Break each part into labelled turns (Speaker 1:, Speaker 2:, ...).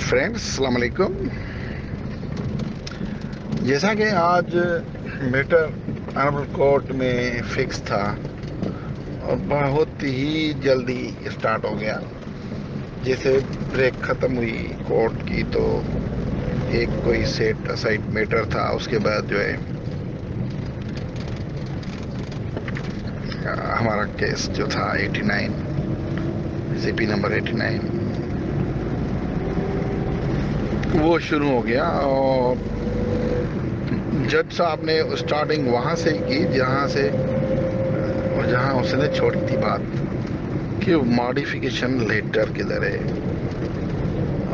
Speaker 1: Friends السلام علیکم. جیسا کہ آج میٹر آنریبل کورٹ میں فکس تھا اور بہت ہی جلدی اسٹارٹ ہو گیا. جیسے بریک ختم ہوئی کورٹ کی تو ایک کوئی سیٹ اسائڈ میٹر تھا. اس کے بعد جو ہے ہمارا کیس جو تھا 89 سی پی نمبر 89 وہ شروع ہو گیا. اور جج صاحب نے اسٹارٹنگ وہاں سے کی جہاں اس نے چھوڑی تھی بات کہ ماڈیفیکیشن لیٹر کدھر ہے.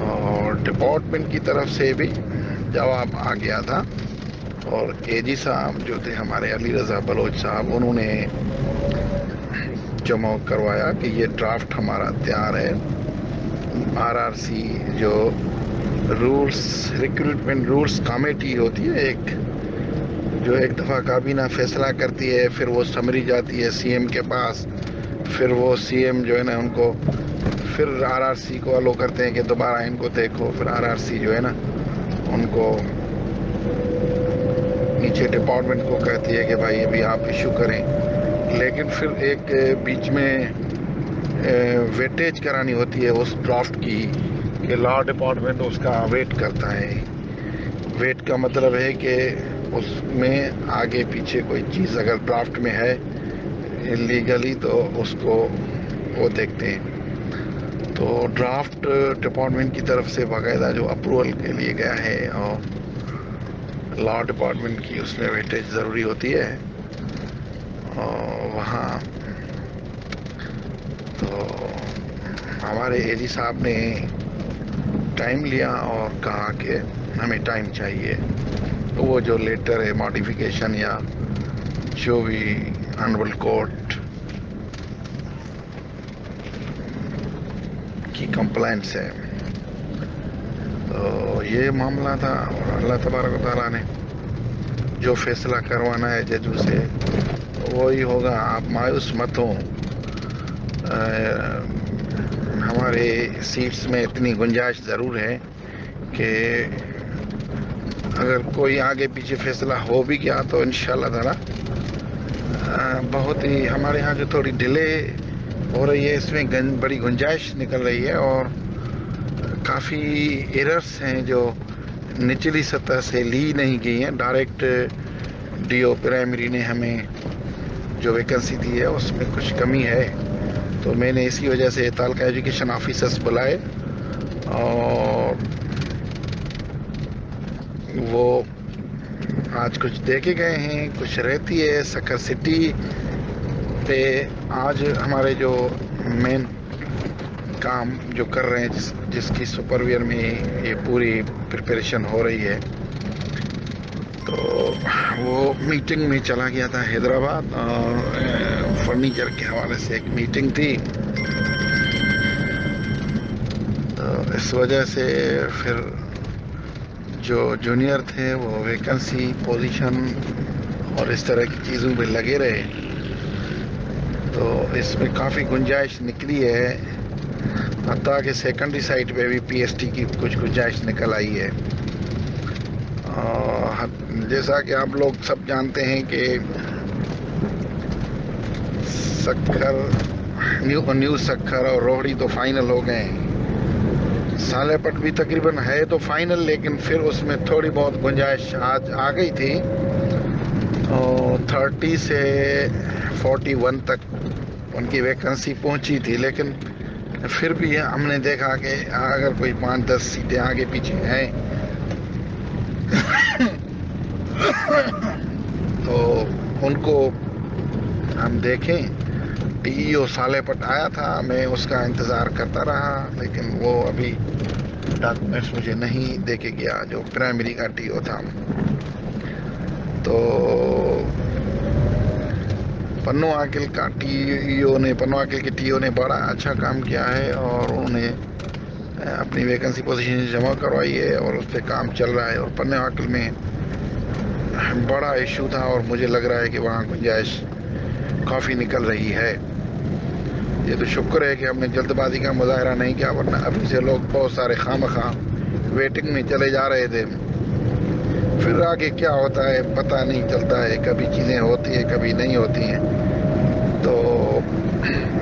Speaker 1: اور ڈپارٹمنٹ کی طرف سے بھی جواب آ گیا تھا. اور اے جی صاحب جو تھے ہمارے علی رضا بلوچ صاحب، انہوں نے جمع کروایا کہ یہ ڈرافٹ ہمارا تیار ہے. آر آر سی جو رولز ریکروٹمنٹ رولز کمیٹی ہوتی ہے، جو ایک دفعہ کابینہ فیصلہ کرتی ہے، پھر وہ سمری جاتی ہے سی ایم کے پاس، پھر وہ سی ایم جو ہے نا ان کو پھر آر آر سی کو الو کرتے ہیں کہ دوبارہ ان کو دیکھو. پھر آر آر سی جو ہے نا ان کو نیچے ڈپارٹمنٹ کو کہتی ہے کہ بھائی ابھی آپ ایشو کریں. لیکن پھر ایک بیچ میں ویٹیج کرانی ہوتی ہے اس ڈرافٹ کی کہ لا ڈپارٹمنٹ اس کا ویٹ کرتا ہے. ویٹ کا مطلب ہے کہ اس میں آگے پیچھے کوئی چیز اگر ڈرافٹ میں ہے لیگلی تو اس کو وہ دیکھتے ہیں. تو ڈرافٹ ڈپارٹمنٹ کی طرف سے باقاعدہ جو اپروول کے لیے گیا ہے، اور لا ڈپارٹمنٹ کی اس میں ویٹیج ضروری ہوتی ہے. اور وہاں تو ہمارے اے جی صاحب نے ٹائم لیا اور کہا کہ ہمیں ٹائم چاہیے. وہ جو لیٹر ہے ماڈیفیکیشن یا جو بھی آنریبل کورٹ کی کمپلائنس ہے، تو یہ معاملہ تھا. اور اللہ تبارک و تعالیٰ نے جو فیصلہ کروانا ہے ججوں سے وہی ہوگا. آپ مایوس مت ہوں. ہمارے سیٹس میں اتنی گنجائش ضرور ہے کہ اگر کوئی آگے پیچھے فیصلہ ہو بھی گیا تو انشاءاللہ تعالی بہت ہی ہمارے ہاں جو تھوڑی ڈیلے ہو رہی ہے اس میں بڑی گنجائش نکل رہی ہے. اور کافی ایررز ہیں جو نچلی سطح سے لی نہیں گئی ہیں. ڈائریکٹ ڈی او پرائمری نے ہمیں جو ویکنسی دی ہے اس میں کچھ کمی ہے. تو میں نے اسی وجہ سے تعلقہ ایجوکیشن آفیسرز بلائے اور وہ آج کچھ دے کے گئے ہیں. کچھ رہتی ہے سکر سٹی پہ. آج ہمارے جو مین کام جو کر رہے ہیں جس کی سپرویئر میں یہ پوری پریپریشن ہو رہی ہے، تو وہ میٹنگ میں چلا گیا تھا حیدرآباد. اور فرنیچر کے حوالے سے ایک میٹنگ تھی، تو اس وجہ سے پھر جو جونیئر تھے وہ ویکنسی پوزیشن اور اس طرح کی چیزوں پہ لگے رہے. تو اس میں کافی گنجائش نکلی ہے. حتیٰ کہ سیکنڈری سائٹ پہ بھی پی ایس ٹی کی کچھ گنجائش نکل آئی ہے. جیسا کہ آپ لوگ سب جانتے ہیں کہ نیو سکھر اور روہڑی تو فائنل ہو گئے ہیں. سالے پٹ بھی تقریباً ہے تو فائنل، لیکن پھر اس میں تھوڑی بہت گنجائش آج آ گئی تھی. 30 سے 41 تک ان کی ویکنسی پہنچی تھی. لیکن پھر بھی ہم نے دیکھا کہ اگر کوئی 5-10 سیٹیں آگے پیچھے ہیں تو ان کو ہم دیکھیں. ٹی ای او سالے پٹ آیا تھا، میں اس کا انتظار کرتا رہا، لیکن وہ ابھی ڈاکومنٹس مجھے نہیں دے کے گیا جو پرائمری کا ٹی او تھا. تو پنو عاقل کا پنو عاقل کے ٹی او نے بڑا اچھا کام کیا ہے، اور انہوں نے اپنی ویکنسی پوزیشن جمع کروائی ہے اور اس پہ کام چل رہا ہے. اور پنو عاقل میں بڑا ایشو تھا اور مجھے لگ رہا ہے کہ وہاں گنجائش کافی نکل رہی ہے. یہ تو شکر ہے کہ ہم نے جلد بازی کا مظاہرہ نہیں کیا، ورنہ ابھی سے لوگ بہت سارے خواہ वेटिंग में चले जा रहे थे। फिर आगे क्या होता है पता नहीं चलता है, कभी चीज़ें होती हैं कभी नहीं होती हैं। तो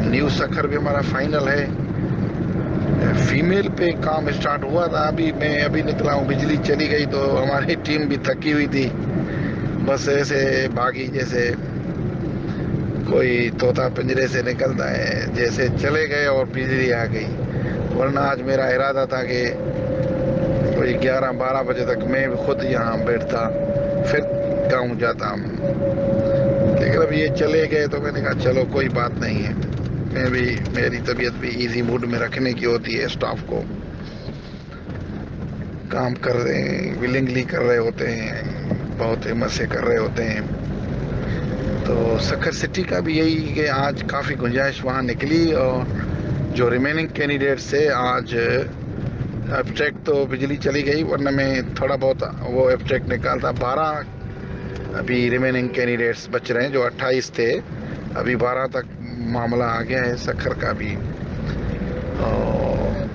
Speaker 1: न्यू सखर भी हमारा फाइनल है। फीमेल पे काम स्टार्ट हुआ था, मैं अभी निकला हूँ, बिजली चली गई तो हमारी टीम भी थकी हुई थी, बस ऐसे भागी जैसे कोई तोता पिंजरे से निकलता है, जैसे चले गए और बिजली आ गई। वरना आज मेरा इरादा था कि कोई 11-12 बजे तक मैं भी खुद यहाँ बैठता, फिर गाँव जाता, लेकिन अब ये चले गए तो मैंने कहा चलो कोई बात नहीं है। मेरी तबीयत भी इजी मूड में रखने की होती है। स्टाफ को काम कर रहे हैं, विलिंगली कर रहे होते हैं, बहुत हिम्मत से कर रहे होते हैं। तो सखर सिटी का भी यही कि आज काफ़ी गुंजाइश वहाँ निकली, और जो रिमेनिंग कैंडिडेट्स थे आज एब्स्ट्रैक्ट तो बिजली चली गई, वरना मैं थोड़ा बहुत वो एब्स्ट्रैक्ट निकालता। 12 अभी रिमेनिंग कैंडिडेट्स बच रहे हैं, जो 28 थे, अभी 12 तक मामला आ गया है सखर का भी। और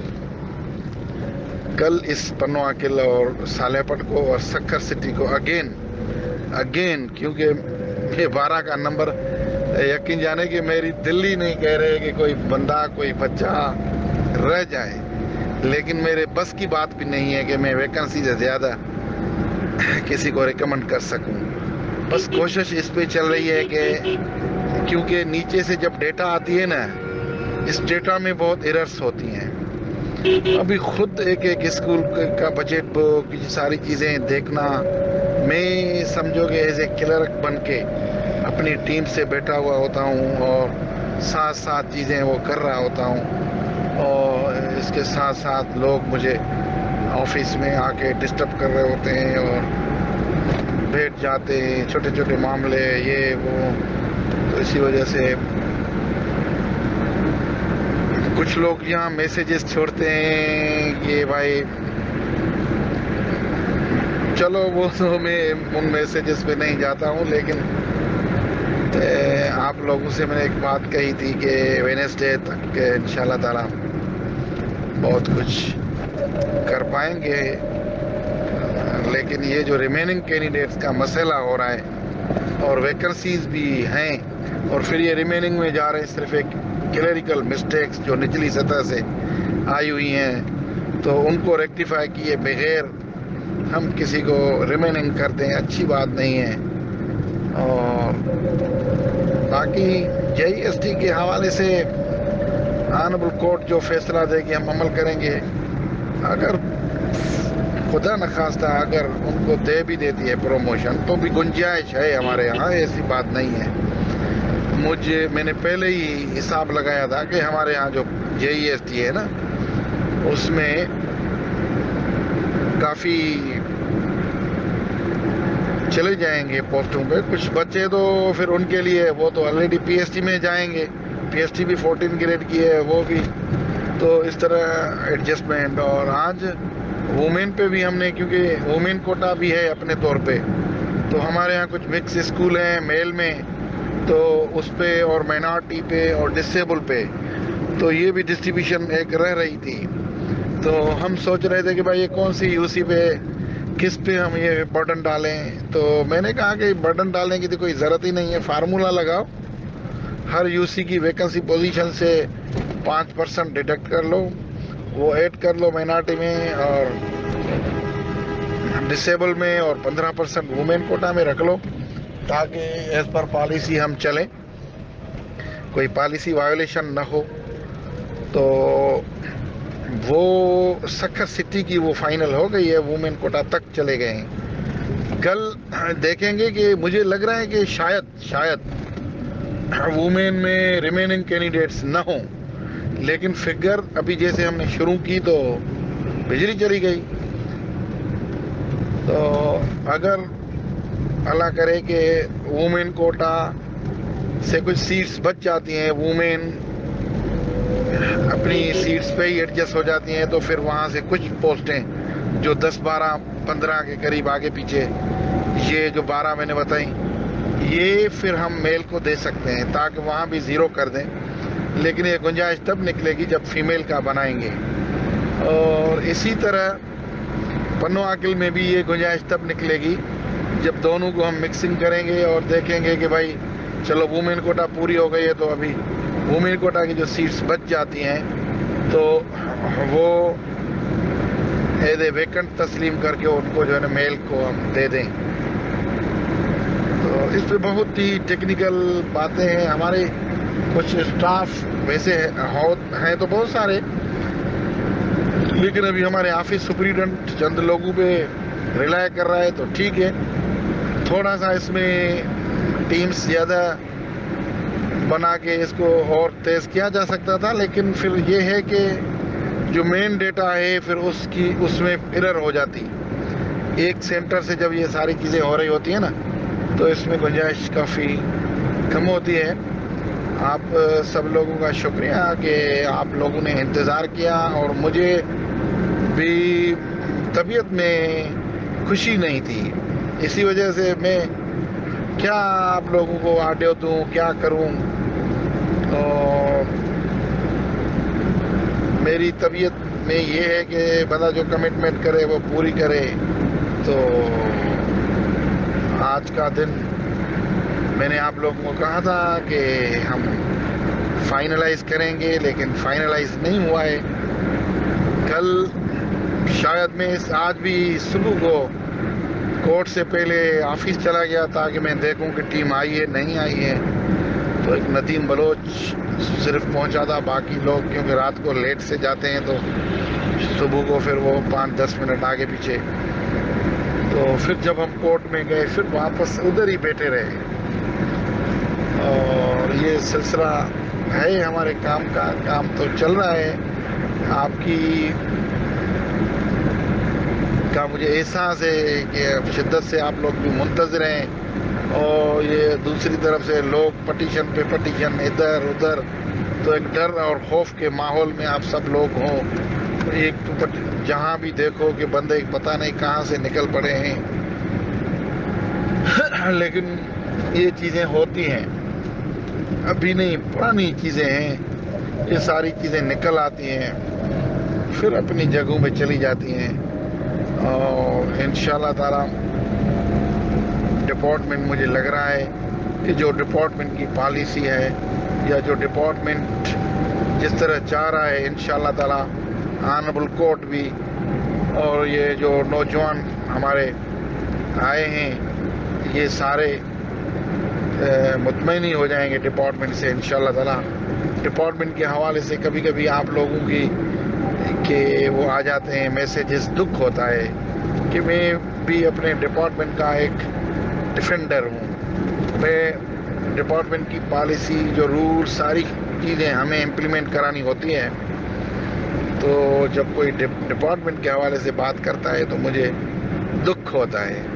Speaker 1: कल इस पन्नुआ किला और सालेपट को और सखर सिटी को अगेन क्योंकि ये 12 का नंबर, यकीन जाने कि मेरी दिल्ली नहीं कह रहे कि कोई बंदा कोई बच्चा रह जाए, लेकिन मेरे बस की बात भी नहीं है कि मैं वैकेंसी से ज़्यादा किसी को रिकमेंड कर सकूं। बस कोशिश इस पे चल रही है कि क्योंकि नीचे से जब डेटा आती है ना, इस डेटा में बहुत एरर्स होती हैं। अभी खुद एक स्कूल का बजट बुक, सारी चीज़ें देखना, मैं समझो कि एज ए क्लर्क बन के अपनी टीम से बैठा हुआ होता हूँ और साथ साथ चीज़ें वो कर रहा होता हूँ, और इसके साथ साथ लोग मुझे ऑफिस में आके डिस्टर्ब कर रहे होते हैं और बैठ जाते हैं, छोटे छोटे मामले ये वो। तो इसी वजह से कुछ लोग यहाँ मैसेजेस छोड़ते हैं कि भाई चलो, वो तो मैं उन मैसेजेस पे नहीं जाता हूँ, लेकिन आप लोगों से मैंने एक बात कही थी कि वेडनेसडे तक इंशाल्लाह ताला बहुत कुछ कर पाएंगे। लेकिन ये जो रिमेनिंग कैंडिडेट्स का मसला हो रहा है और वैकेंसीज भी हैं, और फिर ये रिमेनिंग में जा रहे हैं, सिर्फ एक क्लरिकल मिस्टेक्स जो निचली सतह से आई हुई हैं, तो उनको रेक्टिफाई किए बगैर हम किसी को रिमेनिंग कर दें, अच्छी बात नहीं है। और बाकी JST के हवाले से ऑनरेबल कोर्ट जो फैसला देगी हम अमल करेंगे। अगर खुदा न खास्ता अगर उनको दे भी देती है प्रमोशन तो भी गुंजाइश है हमारे यहाँ, ऐसी बात नहीं है। मैंने पहले ही हिसाब लगाया था कि हमारे यहाँ जो JST है ना, उसमें काफ़ी चले जाएंगे पोस्टों पे, कुछ बच्चे तो फिर उनके लिए वो तो ऑलरेडी PST में जाएंगे, PST भी 14 ग्रेड की है वो भी, तो इस तरह एडजस्टमेंट। और आज वुमेन पे भी हमने, क्योंकि वुमेन कोटा भी है अपने तौर पे, तो हमारे यहाँ कुछ मिक्स स्कूल हैं मेल में, तो उस पे और माइनॉरिटी पे और डिसेबल पे, तो ये भी डिस्ट्रीब्यूशन एक रह रही थी। तो हम सोच रहे थे कि भाई ये कौन सी UC पे किस पे हम ये बर्डन डालें। तो मैंने कहा कि बर्डन डालने की तो कोई ज़रूरत ही नहीं है, फार्मूला लगाओ, हर UC की वैकेंसी पोजीशन से 5% डिडक्ट कर लो, वो ऐड कर लो माइनॉरिटी में और डिसेबल में, और 15% वुमेन कोटा में रख लो, ताकि एज पर पॉलिसी हम चलें, कोई पॉलिसी वायोलेशन न हो। तो वो सखर सिटी की वो फाइनल हो गई है, वुमेन कोटा तक चले गए हैं। कल देखेंगे कि मुझे लग रहा है कि शायद वुमेन में रिमेनिंग कैंडिडेट्स न हों, लेकिन फिगर अभी जैसे हमने शुरू की तो बिजली चली गई। तो अगर अल्लाह करे कि वुमेन कोटा से कुछ सीट्स बच जाती हैं, वुमेन अपनी सीट्स पे ही एडजस्ट हो जाती हैं, तो फिर वहाँ से कुछ पोस्टें जो 10, 12, 15 के करीब आगे पीछे, ये जो 12 मैंने बताई, ये फिर हम मेल को दे सकते हैं ताकि वहाँ भी ज़ीरो कर दें। लेकिन ये गुंजाइश तब निकलेगी जब फीमेल का बनाएंगे। और इसी तरह पन्नो आकिल में भी ये गुंजाइश तब निकलेगी जब दोनों को हम मिक्सिंग करेंगे और देखेंगे कि भाई चलो वुमेन कोटा पूरी हो गई है, तो अभी वुमेन कोटा की जो सीट्स बच जाती हैं तो वो एज ए वेकेंट तस्लीम करके उनको जो है ना मेल को हम दे दें। तो इस पे बहुत ही टेक्निकल बातें हैं। हमारे कुछ स्टाफ वैसे हैं तो बहुत सारे, लेकिन अभी हमारे ऑफिस सुपरिटेंडेंट चंद लोगों पे रिलाय कर रहा है, तो ठीक है। थोड़ा सा इसमें टीम्स ज़्यादा बना के इसको और तेज़ किया जा सकता था, लेकिन फिर ये है कि जो मेन डेटा है फिर उसमें एरर हो जाती। एक सेंटर से जब ये सारी चीज़ें हो रही होती हैं ना, तो इसमें गुंजाइश काफ़ी कम होती है। आप सब लोगों का शुक्रिया कि आप लोगों ने इंतज़ार किया, और मुझे भी तबीयत में खुशी नहीं थी, इसी वजह से मैं क्या आप लोगों को ऑडियो दूँ, क्या करूँ। तो मेरी तबीयत में ये है कि बंदा जो कमिटमेंट करे वो पूरी करे। तो आज का दिन मैंने आप लोगों को कहा था कि हम फाइनलाइज करेंगे, लेकिन फाइनलाइज नहीं हुआ है। कल शायद मैं आज भी सुबह को कोर्ट से पहले ऑफिस चला गया ताकि मैं देखूं कि टीम आई है नहीं आई है। तो एक नदीम बलोच सिर्फ पहुंचा था, बाकी लोग क्योंकि रात को लेट से जाते हैं तो सुबह को फिर वो 5-10 मिनट आगे पीछे। तो फिर जब हम कोर्ट में गए फिर वापस उधर ही बैठे रहे, और ये सिलसिला है हमारे काम का। काम तो चल रहा है, आपकी का मुझे एहसास है कि शिद्दत से आप लोग भी मुंतज़िर हैं, और ये दूसरी तरफ से लोग पटिशन पे पटिशन इधर उधर, तो एक डर और खौफ के माहौल में आप सब लोग हों। एक तो जहाँ भी देखो कि बंदे पता नहीं कहाँ से निकल पड़े हैं लेकिन ये चीज़ें होती हैं, अभी नहीं पुरानी चीज़ें हैं। ये सारी चीज़ें निकल आती हैं फिर अपनी जगहों में चली जाती हैं, और इंशाल्लाह ताला डिपार्टमेंट, मुझे लग रहा है कि जो डिपार्टमेंट की पॉलिसी है या जो डिपार्टमेंट जिस तरह चाह रहा है, इंशाल्लाह ताला ऑनरेबल कोर्ट भी और ये जो नौजवान हमारे आए हैं ये सारे मुतमईन ही हो जाएंगे डिपार्टमेंट से इंशाल्लाह ताला। डिपार्टमेंट के हवाले से कभी कभी आप लोगों की कि वो आ जाते हैं मैसेजेस, दुख होता है कि मैं भी अपने डिपार्टमेंट का एक डिफेंडर हूँ। मैं डिपार्टमेंट की पॉलिसी, जो रूल, सारी चीज़ें हमें इम्प्लीमेंट करानी होती हैं। तो जब कोई डिपार्टमेंट के हवाले से बात करता है तो मुझे दुख होता है।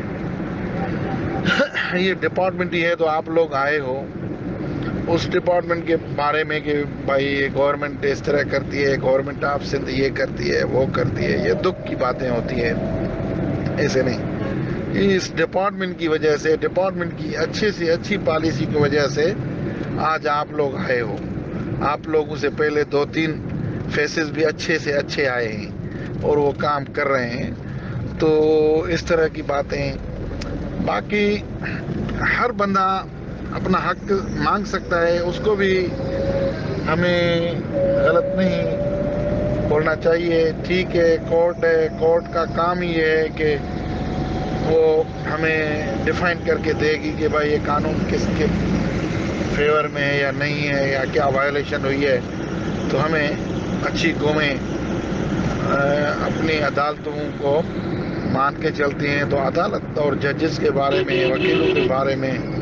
Speaker 1: ये डिपार्टमेंट ही है, तो आप लोग आए हो उस डिपार्टमेंट के बारे में कि भाई ये गवर्नमेंट इस तरह करती है, गवर्नमेंट ऑफ सिंध ये करती है वो करती है, ये दुख की बातें होती है। ऐसे नहीं, इस डिपार्टमेंट की वजह से, डिपार्टमेंट की अच्छे से अच्छी पॉलिसी की वजह से आज आप लोग आए हो। आप लोगों से पहले 2-3 फेसेस भी अच्छे से अच्छे आए हैं और वो काम कर रहे हैं। तो इस तरह की बातें, बाकी हर बंदा अपना हक मांग सकता है, उसको भी हमें गलत नहीं बोलना चाहिए। ठीक है, कोर्ट है, कोर्ट का काम ही है कि वो हमें डिफाइन करके देगी कि भाई ये कानून किसके फेवर में है या नहीं है, या क्या वायलेशन हुई है। तो हमें अच्छी कौमें अपनी अदालतों को मान के चलती हैं। तो अदालत और जजेस के बारे में, वकीलों के बारे में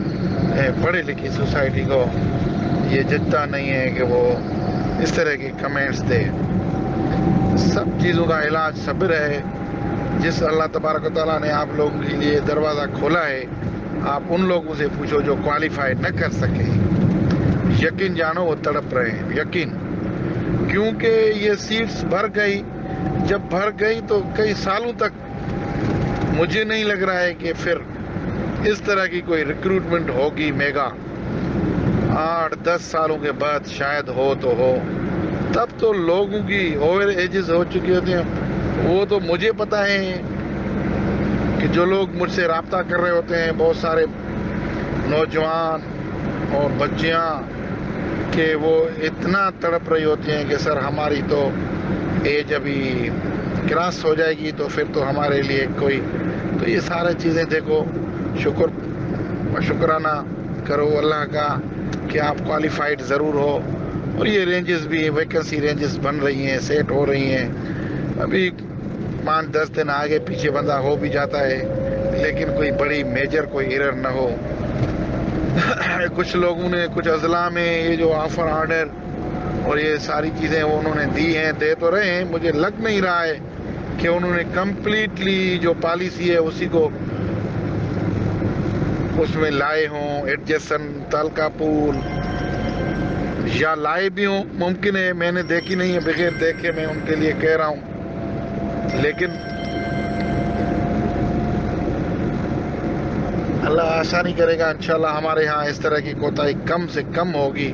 Speaker 1: पढ़ी लिखी सोसाइटी को ये जचता नहीं है कि वो इस तरह के कमेंट्स दे। सब चीज़ों का इलाज सब्र है। जिस अल्लाह तबारक व तआला ने आप लोगों के लिए दरवाज़ा खोला है, आप उन लोगों से पूछो जो क्वालिफाई न कर सके। यकीन जानो वो तड़प रहे हैं, यकीन, क्योंकि ये सीट्स भर गई। जब भर गई तो कई सालों तक मुझे नहीं लग रहा है कि फिर इस तरह की कोई रिक्रूटमेंट होगी मेगा। 8-10 सालों के बाद शायद हो तो हो, तब तो लोगों की ओवर एजेस हो चुकी होती हैं। वो तो मुझे पता है کہ جو لوگ مجھ سے رابطہ کر رہے ہوتے ہیں، بہت سارے نوجوان اور بچیاں، کہ وہ اتنا تڑپ رہی ہوتی ہیں کہ سر ہماری تو ایج ابھی کراس ہو جائے گی تو پھر تو ہمارے لیے کوئی، تو یہ سارے چیزیں دیکھو، شکرانہ کرو اللہ کا کہ آپ کوالیفائڈ ضرور ہو، اور یہ رینجز بھی، ویکنسی رینجز بن رہی ہیں، سیٹ ہو رہی ہیں، ابھی 5-10 دن آگے پیچھے بندہ ہو بھی جاتا ہے، لیکن کوئی بڑی میجر کوئی ایرر نہ ہو۔ کچھ لوگوں نے، کچھ اضلاع میں یہ جو آفر آرڈر اور یہ ساری چیزیں وہ انہوں نے دی ہیں، دے تو رہے ہیں، مجھے لگ نہیں رہا ہے کہ انہوں نے کمپلیٹلی جو پالیسی ہے اسی کو اس میں لائے ہوں، ایڈجسن تعلقہ پول، یا لائے بھی ہوں، ممکن ہے، میں نے دیکھی نہیں ہے، بغیر دیکھے میں ان کے لیے کہہ رہا ہوں، لیکن اللہ آسانی کرے گا انشاءاللہ۔ ہمارے ہاں اس طرح کی کوتاہی کم سے کم ہوگی،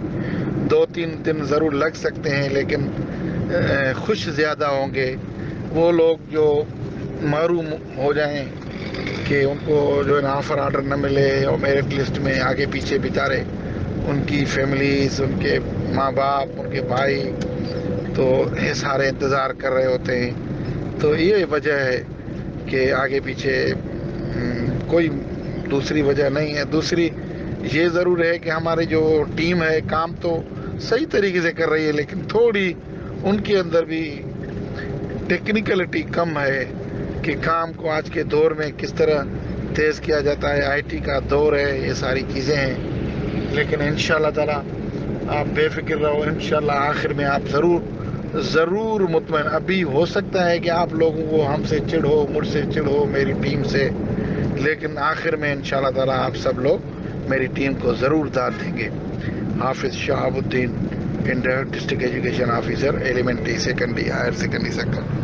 Speaker 1: 2-3 دن ضرور لگ سکتے ہیں، لیکن خوش زیادہ ہوں گے وہ لوگ جو محروم ہو جائیں کہ ان کو جو ہے نا آفر آرڈر نہ ملے، اور میرٹ لسٹ میں آگے پیچھے بیچارے ان کی فیملیز، ان کے ماں باپ، ان کے بھائی تو یہ سارے انتظار کر رہے ہوتے ہیں۔ تو یہ وجہ ہے کہ آگے پیچھے کوئی دوسری وجہ نہیں ہے۔ دوسری یہ ضرور ہے کہ ہماری جو ٹیم ہے کام تو صحیح طریقے سے کر رہی ہے، لیکن تھوڑی ان کے اندر بھی ٹیکنیکلٹی کم ہے کہ کام کو آج کے دور میں کس طرح تیز کیا جاتا ہے، آئی ٹی کا دور ہے، یہ ساری چیزیں ہیں، لیکن انشاءاللہ تعالی آپ بے فکر رہو، انشاءاللہ آخر میں آپ ضرور مطمئن۔ ابھی ہو سکتا ہے کہ آپ لوگوں کو ہم سے چڑ ہو، مجھ سے چڑ ہو، میری ٹیم سے، لیکن آخر میں انشاءاللہ تعالی آپ سب لوگ میری ٹیم کو ضرور داد دیں گے۔ Hafiz Shahabuddin, district education officer, elementary, secondary, higher secondary sector.